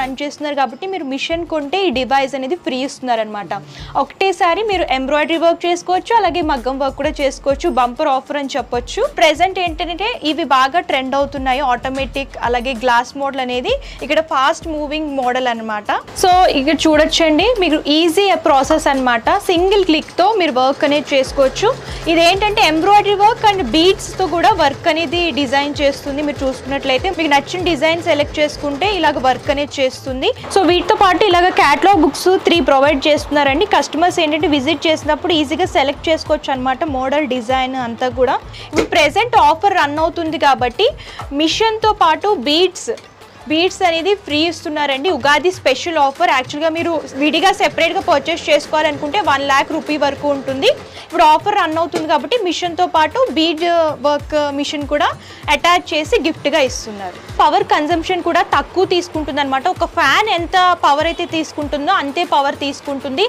Run చేస్తున్నారు కాబట్టి మీరు మిషన్ కొంటే ఈ డివైస్ అనేది ఫ్రీ ఇస్తున్నారనమాట. ఒకటేసారి మీరు ఎంబ్రాయిడరీ వర్క్ చేసుకోవచ్చు, అలాగే మగ్గం వర్క్ కూడా చేసుకోవచ్చు. బంపర్ ఆఫర్ అని చెప్పొచ్చు. ప్రెసెంట్ ఏంటంటే ఇవి బాగా ట్రెండ్ అవుతున్నాయి. ఆటోమేటిక్ అలాగే గ్లాస్ మోడల్ అనేది ఇక్కడ ఫాస్ట్ మూవింగ్ మోడల్ అనమాట. సో ఇక్కడ చూడొచ్చండి, మీకు ఈజీ ప్రాసెస్ అనమాట. సింగిల్ క్లిక్తో మీరు వర్క్ అనేది చేసుకోవచ్చు. ఇదేంటంటే ఎంబ్రాయిడరీ వర్క్ అండ్ బీడ్స్తో కూడా వర్క్ అనేది డిజైన్ చేస్తుంది. మీరు చూసుకున్నట్లయితే మీకు నచ్చిన డిజైన్ సెలెక్ట్ చేసుకుంటే ఇలాగ వర్క్ అనేది చేస్తుంది. సో వీటితో పాటు ఇలాగ క్యాటలాగ్ బుక్స్ 3 ప్రొవైడ్ చేస్తున్నారండి. కస్టమర్స్ ఏంటంటే విజిట్ చేసినప్పుడు ఈజీగా సెలెక్ట్ చేసుకోవచ్చు అనమాట, మోడల్ డిజైన్ అంతా కూడా. ఇప్పుడు ప్రెసెంట్ ఆఫర్ రన్ అవుతుంది కాబట్టి మిషన్తో పాటు బీడ్స్ అనేది ఫ్రీ ఇస్తున్నారండి. Ugadi special offer. యాక్చువల్గా మీరు విడిగా సెపరేట్గా పర్చేస్ చేసుకోవాలనుకుంటే 1 lakh రూపీ వరకు ఉంటుంది. ఇప్పుడు ఆఫర్ రన్ అవుతుంది కాబట్టి మిషన్తో పాటు బీడ్ వర్క్ మిషన్ కూడా అటాచ్ చేసి గిఫ్ట్గా ఇస్తున్నారు. పవర్ కన్జంప్షన్ కూడా తక్కువ తీసుకుంటుంది అనమాట. ఒక ఫ్యాన్ ఎంత పవర్ అయితే తీసుకుంటుందో అంతే పవర్ తీసుకుంటుంది.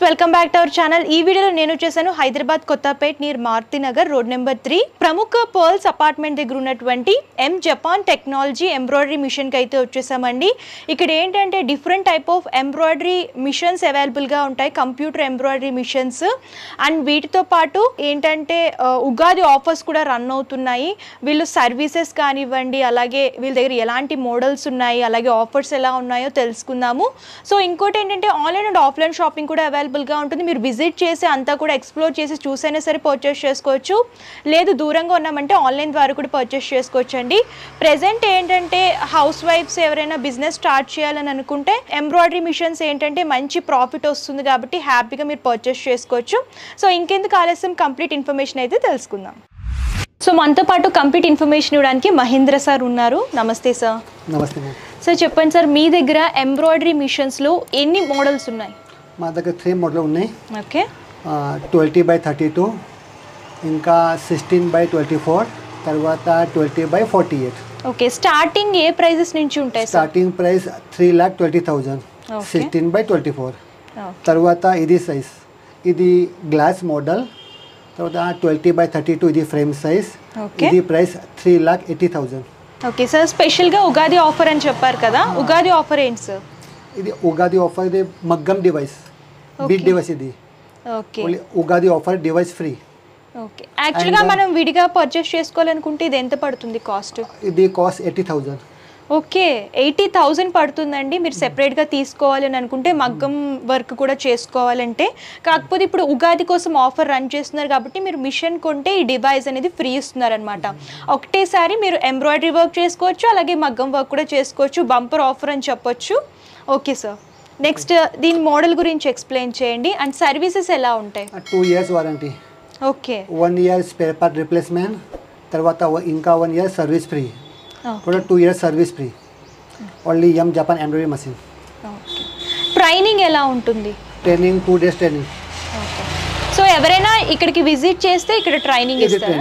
Welcome back to our channel. ఈ వీడియోలో నేను వచ్చేసాను Hyderabad Kothapet near Maruti Nagar road number 3 ప్రముఖ పర్ల్స్ అపార్ట్మెంట్ దగ్గర ఉన్నటువంటి ఎం జపాన్ టెక్నాలజీ ఎంబ్రాయిడరీ మిషన్కి అయితే వచ్చేసామండి. ఇక్కడ ఏంటంటే different type of embroidery machines అవైలబుల్గా ఉంటాయి, కంప్యూటర్ ఎంబ్రాయిడరీ మిషన్స్. అండ్ వీటితో పాటు ఏంటంటే ఉగాది ఆఫర్స్ కూడా రన్ అవుతున్నాయి. వీళ్ళు సర్వీసెస్ కానివ్వండి, అలాగే వీళ్ళ దగ్గర ఎలాంటి మోడల్స్ ఉన్నాయి, అలాగే ఆఫర్స్ ఎలా ఉన్నాయో తెలుసుకుందాము. సో ఇంకోటి ఏంటంటే ఆన్లైన్ అండ్ ఆఫ్లైన్ షాపింగ్ కూడా అవైలబుల్గా ఉంటుంది. మీరు విజిట్ చేసి అంతా కూడా ఎక్స్ప్లోర్ చేసి చూసైనా సరే పర్చేస్ చేసుకోవచ్చు. లేదు దూరంగా ఉన్నామంటే ఆన్లైన్ ద్వారా కూడా పర్చేస్ చేసుకోవచ్చు అండి. ప్రెజెంట్ ఏంటంటే హౌస్ వైఫ్స్ ఎవరైనా బిజినెస్ స్టార్ట్ చేయాలని అనుకుంటే ఎంబ్రాయిడరీ మిషన్స్ ఏంటంటే మంచి ప్రాఫిట్ వస్తుంది కాబట్టి హ్యాపీగా మీరు పర్చేస్ చేసుకోవచ్చు. సో ఇంకెందుకు ఆలస్యం, కంప్లీట్ ఇన్ఫర్మేషన్ అయితే తెలుసుకుందాం. సో మనతో పాటు కంప్లీట్ ఇన్ఫర్మేషన్ ఇవ్వడానికి మహేంద్ర సార్ ఉన్నారు. నమస్తే సార్. నమస్తే సార్. చెప్పండి సార్, మీ దగ్గర ఎంబ్రాయిడరీ మిషన్స్లో ఎన్ని మోడల్స్ ఉన్నాయి? మా దగ్గర 3 మోడల్ ఉన్నాయి. ఓకే. 20x32, ఇంకా 16x24, తర్వాత 20x48. ఓకే. స్టార్టింగ్ ఏ ప్రైజెస్ నుంచి ఉంటాయి? Starting price 3,20,000 16x24. తర్వాత ఇది సైజ్, ఇది గ్లాస్ మోడల్. తర్వాత 20x32 ఇది ఫ్రేమ్ సైజ్. ఇది ప్రైస్ 3,80,000. Okay sir. స్పెషల్గా ఉగాది ఆఫర్ అని చెప్పారు కదా, ఉగాది ఆఫర్ ఏంటి సార్? ఇది ఉగాది ఆఫర్, ఇది మగ్గం డివైస్, బీడ్ డివైస్. ఇది okay. Ugadi offer device free. Okay. యాక్చువల్గా మనం విడిగా పర్చేస్ చేసుకోవాలనుకుంటే ఇది ఎంత పడుతుంది కాస్ట్? ఇది కాస్ట్ 80,000. ఓకే. 80,000 పడుతుందండి మీరు సెపరేట్గా తీసుకోవాలని అనుకుంటే, మగ్గం వర్క్ కూడా చేసుకోవాలంటే. కాకపోతే ఇప్పుడు ఉగాది కోసం ఆఫర్ రన్ చేస్తున్నారు కాబట్టి మీరు మిషన్ కొంటే ఈ డివైస్ అనేది ఫ్రీ ఇస్తున్నారనమాట. ఒకటేసారి మీరు ఎంబ్రాయిడరీ వర్క్ చేసుకోవచ్చు, అలాగే మగ్గం వర్క్ కూడా చేసుకోవచ్చు. బంపర్ ఆఫర్ అని చెప్పొచ్చు. Okay sir. నెక్స్ట్ దీని మోడల్ గురించి ఎక్స్ప్లెయిన్ చేయండి. అండ్ సర్వీసెస్ ఎలా ఉంటాయి? 2 years warranty. Okay. 1 year spare part replacement, తర్వాత ఇంకా 1 year సర్వీస్ ఫ్రీ, కూడా 2 years service free. Only M Japan embroidery machine. Okay. Training ఎలా ఉంటుంది? Training 2 days training. Okay. So ఎవరైనా ఇక్కడికి విజిట్ చేస్తే ఇక్కడ ట్రైనింగ్ ఇస్తారా?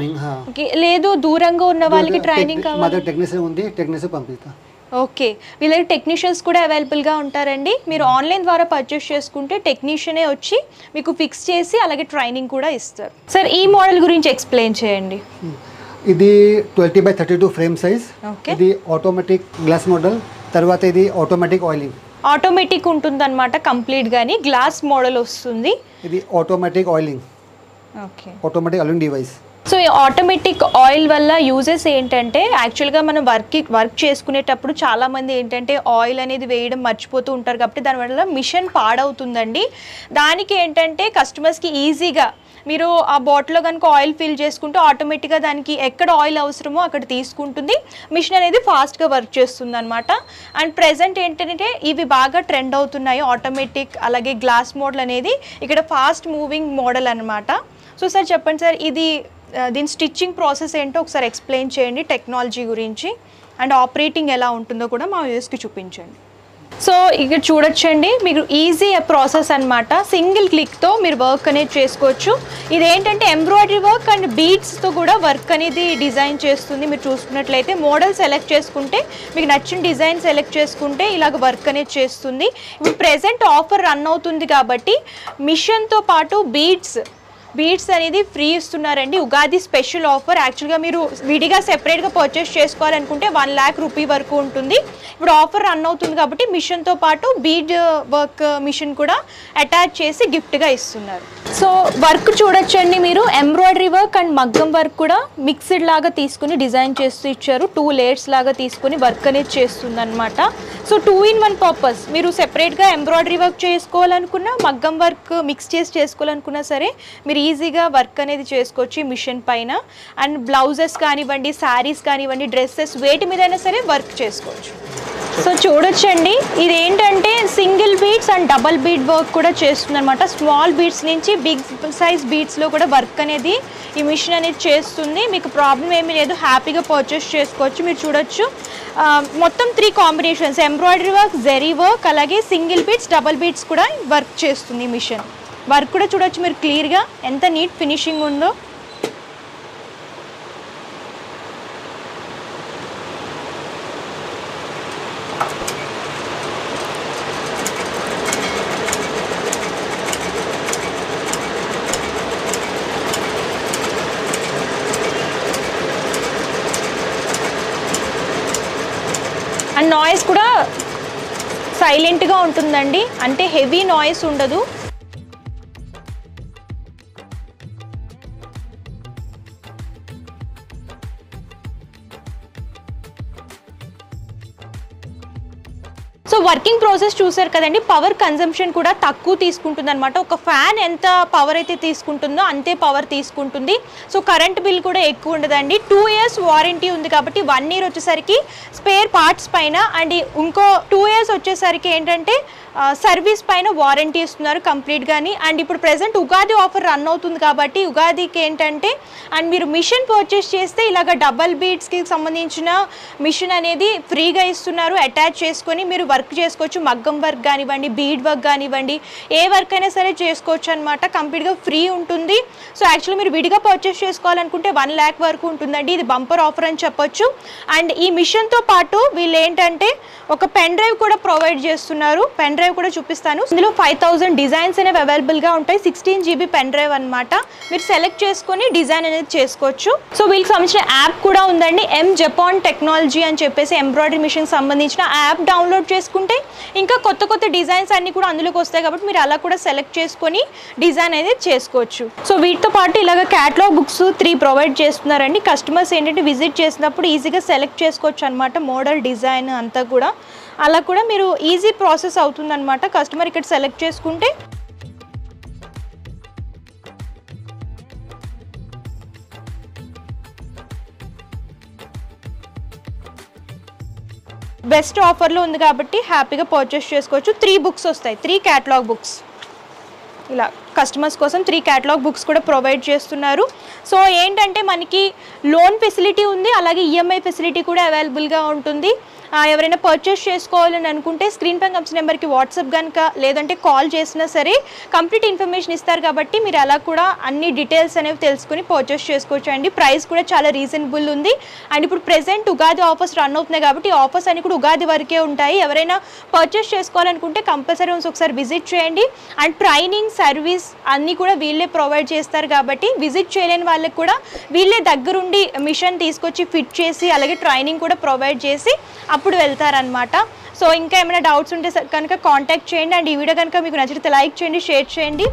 ఓకే. లేదు దూరంగా ఉన్న వాళ్ళకి ట్రైనింగ్ కావాలి? మా దగ్గర టెక్నీషియన్ ఉంది, టెక్నీషియన్ పంపిస్తా. ఓకే. వీళ్ళ టెక్నీషియన్స్ కూడా అవైలబుల్గా ఉంటారండి. మీరు ఆన్లైన్ ద్వారా పర్చేస్ చేసుకుంటే టెక్నీషియనే వచ్చి మీకు ఫిక్స్ చేసి అలాగే ట్రైనింగ్ కూడా ఇస్తారు. సార్ ఈ మోడల్ గురించి ఎక్స్ప్లెయిన్ చేయండి. ఇది 20x32 ఫ్రేమ్ సైజ్. ఇది ఆటోమేటిక్ గ్లాస్ మోడల్. తర్వాత ఇది ఆటోమేటిక్ ఆయిలింగ్. ఆటోమేటిక్ ఉంటుంది అనమాట కంప్లీట్ గానీ, గ్లాస్ మోడల్ వస్తుంది. ఇది automatic oiling. Okay. Automatic oiling device. So ఈ ఆటోమేటిక్ ఆయిల్ వల్ల యూజెస్ ఏంటంటే, యాక్చువల్గా మనం వర్క్ చేసుకునేటప్పుడు చాలామంది ఏంటంటే ఆయిల్ అనేది వేయడం మర్చిపోతూ ఉంటారు కాబట్టి దానివల్ల మిషన్ పాడవుతుందండి. దానికి ఏంటంటే కస్టమర్స్కి ఈజీగా మీరు ఆ బాటిల్లో కనుక ఆయిల్ ఫిల్ చేసుకుంటే ఆటోమేటిక్గా దానికి ఎక్కడ ఆయిల్ అవసరమో అక్కడ తీసుకుంటుంది. మిషన్ అనేది ఫాస్ట్గా వర్క్ చేస్తుంది అనమాట. అండ్ ప్రెజెంట్ ఏంటంటే ఇవి బాగా ట్రెండ్ అవుతున్నాయి, ఆటోమేటిక్ అలాగే గ్లాస్ మోడల్ అనేది ఇక్కడ ఫాస్ట్ మూవింగ్ మోడల్ అనమాట. సో సార్ చెప్పండి సార్, ఇది దీని స్టిచ్చింగ్ ప్రాసెస్ ఏంటో ఒకసారి ఎక్స్ప్లెయిన్ చేయండి, టెక్నాలజీ గురించి అండ్ ఆపరేటింగ్ ఎలా ఉంటుందో కూడా మా వ్యూస్కి చూపించండి. సో ఇక్కడ చూడొచ్చండి, మీకు ఈజీ ప్రాసెస్ అనమాట. సింగిల్ క్లిక్తో మీరు వర్క్ అనేది చేసుకోవచ్చు. ఇదేంటంటే ఎంబ్రాయిడరీ వర్క్ అండ్ బీడ్స్తో కూడా వర్క్ అనేది డిజైన్ చేస్తుంది. మీరు చూసుకున్నట్లయితే మోడల్ సెలెక్ట్ చేసుకుంటే మీకు నచ్చిన డిజైన్ సెలెక్ట్ చేసుకుంటే ఇలాగ వర్క్ అనేది చేస్తుంది. ఇప్పుడు ప్రెజెంట్ ఆఫర్ రన్ అవుతుంది కాబట్టి మిషన్తో పాటు బీడ్స్ అనేది ఫ్రీ ఇస్తున్నారండి. Ugadi special offer. యాక్చువల్గా మీరు విడిగా సెపరేట్గా పర్చేస్ చేసుకోవాలనుకుంటే 1 lakh రూపీ వరకు ఉంటుంది. ఇప్పుడు ఆఫర్ రన్ అవుతుంది కాబట్టి మిషన్తో పాటు బీడ్ వర్క్ మిషన్ కూడా అటాచ్ చేసి గిఫ్ట్గా ఇస్తున్నారు. సో వర్క్ చూడొచ్చండి, మీరు ఎంబ్రాయిడరీ వర్క్ అండ్ మగ్గం వర్క్ కూడా మిక్స్డ్ లాగా తీసుకుని డిజైన్ చేస్తూ ఇచ్చారు. 2 layers లాగా తీసుకుని వర్క్ అనేది చేస్తుంది అనమాట. So 2 in 1 purpose. మీరు సెపరేట్గా ఎంబ్రాయిడరీ వర్క్ చేసుకోవాలనుకున్నా, మగ్గం వర్క్ మిక్స్ చేసి చేసుకోవాలనుకున్నా సరే మీరు ఈజీగా వర్క్ అనేది చేసుకోవచ్చు ఈ మిషన్ పైన. అండ్ బ్లౌజెస్ కానివ్వండి, శారీస్ కానివ్వండి, డ్రెస్సెస్ వేటి మీదైనా సరే వర్క్ చేసుకోవచ్చు. సో చూడొచ్చండి, ఇదేంటంటే single beads and double bead work కూడా చేస్తుంది అనమాట. స్మాల్ బీడ్స్ నుంచి బిగ్ సైజ్ బీడ్స్లో కూడా వర్క్ అనేది ఈ మిషన్ అనేది చేస్తుంది. మీకు ప్రాబ్లం ఏమీ లేదు, హ్యాపీగా పర్చేస్ చేసుకోవచ్చు. మీరు చూడొచ్చు మొత్తం 3 combinations, embroidery work, zari work, అలాగే సింగిల్ బీడ్స్, డబల్ బీడ్స్ కూడా వర్క్ చేస్తుంది ఈ మిషన్. వర్క్ కూడా చూడొచ్చు మీరు క్లియర్గా ఎంత నీట్ ఫినిషింగ్ ఉందో. అండ్ నాయిస్ కూడా సైలెంట్గా ఉంటుందండి, అంటే హెవీ నాయిస్ ఉండదు. సో వర్కింగ్ ప్రాసెస్ చూసారు కదండి, పవర్ కన్జంప్షన్ కూడా తక్కువ తీసుకుంటుంది అనమాట. ఒక ఫ్యాన్ ఎంత పవర్ అయితే తీసుకుంటుందో అంతే పవర్ తీసుకుంటుంది. సో కరెంట్ బిల్ కూడా ఎక్కువ ఉండదండి. 2 years వారంటీ ఉంది కాబట్టి 1 year వచ్చేసరికి స్పేర్ పార్ట్స్ పైన అండ్ ఇంకో 2 years వచ్చేసరికి ఏంటంటే సర్వీస్ పైన వారంటీ ఇస్తున్నారు కంప్లీట్గాని. అండ్ ఇప్పుడు ప్రెసెంట్ ఉగాది ఆఫర్ రన్ అవుతుంది కాబట్టి ఉగాదికి ఏంటంటే అండ్ మీరు మిషన్ పర్చేస్ చేస్తే ఇలాగ డబల్ బీడ్స్కి సంబంధించిన మిషన్ అనేది ఫ్రీగా ఇస్తున్నారు. అటాచ్ చేసుకొని మీరు వర్క్ చేసుకోవచ్చు. మగ్గం వర్క్ కానివ్వండి, బీడ్ వర్క్ కానివ్వండి, ఏ వర్క్ అయినా సరే చేసుకోవచ్చు అనమాట. కంప్లీట్గా ఫ్రీ ఉంటుంది. సో యాక్చువల్లీ మీరు విడిగా పర్చేస్ చేసుకోవాలనుకుంటే 1 lakh వరకు ఉంటుందండి. ఇది బంపర్ ఆఫర్ అని చెప్పొచ్చు. అండ్ ఈ మిషన్తో పాటు వీళ్ళు ఏంటంటే ఒక పెన్ డ్రైవ్ కూడా ప్రొవైడ్ చేస్తున్నారు. పెన్ డ్రైవ్ కూడా చూపిస్తాను. ఇందులో 5000 డిజైన్స్ అనేవి అవైలబుల్గా ఉంటాయి. 16 GB పెన్ డ్రైవ్ అనమాట. మీరు సెలెక్ట్ చేసుకొని డిజైన్ అనేది చేసుకోవచ్చు. సో వీళ్ళకి సంబంధించిన యాప్ కూడా ఉందండి, జపాన్ టెక్నాలజీ అని చెప్పేసి ఎంబ్రాయిడరీ మిషన్ సంబంధించిన యాప్ డౌన్లోడ్ చేసుకుంటే ఇంకా కొత్త కొత్త డిజైన్స్ అన్ని కూడా అందులోకి వస్తాయి కాబట్టి మీరు అలా కూడా సెలెక్ట్ చేసుకొని డిజైన్ అనేది చేసుకోవచ్చు. సో వీటితో పాటు ఇలాగ క్యాటలాగ్ బుక్స్ 3 ప్రొవైడ్ చేస్తున్నారండి. కస్టమర్స్ ఏంటంటే విజిట్ చేసినప్పుడు ఈజీగా సెలెక్ట్ చేసుకోవచ్చు అనమాట. మోడల్, డిజైన్ అంతా కూడా అలా కూడా మీరు ఈజీ ప్రాసెస్ అవుతుందన్నమాట. కస్టమర్ ఇక్కడ సెలెక్ట్ చేసుకుంటే బెస్ట్ ఆఫర్లో ఉంది కాబట్టి హ్యాపీగా పర్చేస్ చేసుకోవచ్చు. 3 books వస్తాయి, 3 క్యాటలాగ్ బుక్స్. ఇలా కస్టమర్స్ కోసం 3 క్యాటలాగ్ బుక్స్ కూడా ప్రొవైడ్ చేస్తున్నారు. సో ఏంటంటే మనకి లోన్ ఫెసిలిటీ ఉంది, అలాగే ఈఎంఐ ఫెసిలిటీ కూడా అవైలబుల్గా ఉంటుంది. ఎవరైనా పర్చేస్ చేసుకోవాలని అనుకుంటే స్క్రీన్ పై కనిపించిన నెంబర్కి వాట్సాప్ కనుక లేదంటే కాల్ చేసినా సరే కంప్లీట్ ఇన్ఫర్మేషన్ ఇస్తారు కాబట్టి మీరు అలా కూడా అన్ని డీటెయిల్స్ అనేవి తెలుసుకుని పర్చేస్ చేసుకోవచ్చు అండి. ప్రైస్ కూడా చాలా రీజనబుల్ ఉంది. అండ్ ఇప్పుడు ప్రెసెంట్ ఉగాది ఆఫర్స్ రన్ అవుతున్నాయి కాబట్టి ఆఫర్స్ అన్ని కూడా ఉగాది వరకే ఉంటాయి. ఎవరైనా పర్చేస్ చేసుకోవాలనుకుంటే కంపల్సరీ ఒకసారి విజిట్ చేయండి. అండ్ ట్రైనింగ్, సర్వీస్ అన్నీ కూడా వీళ్ళే ప్రొవైడ్ చేస్తారు కాబట్టి విజిట్ చేయలేని వాళ్ళకి కూడా వీళ్ళే దగ్గరుండి మిషన్ తీసుకొచ్చి ఫిట్ చేసి అలాగే ట్రైనింగ్ కూడా ప్రొవైడ్ చేసి అప్పుడు వెళ్తారనమాట. సో ఇంకా ఏమైనా డౌట్స్ ఉంటే కనుక కాంటాక్ట్ చేయండి. అండ్ ఈ వీడియో కనుక మీకు నచ్చితే లైక్ చేయండి, షేర్ చేయండి.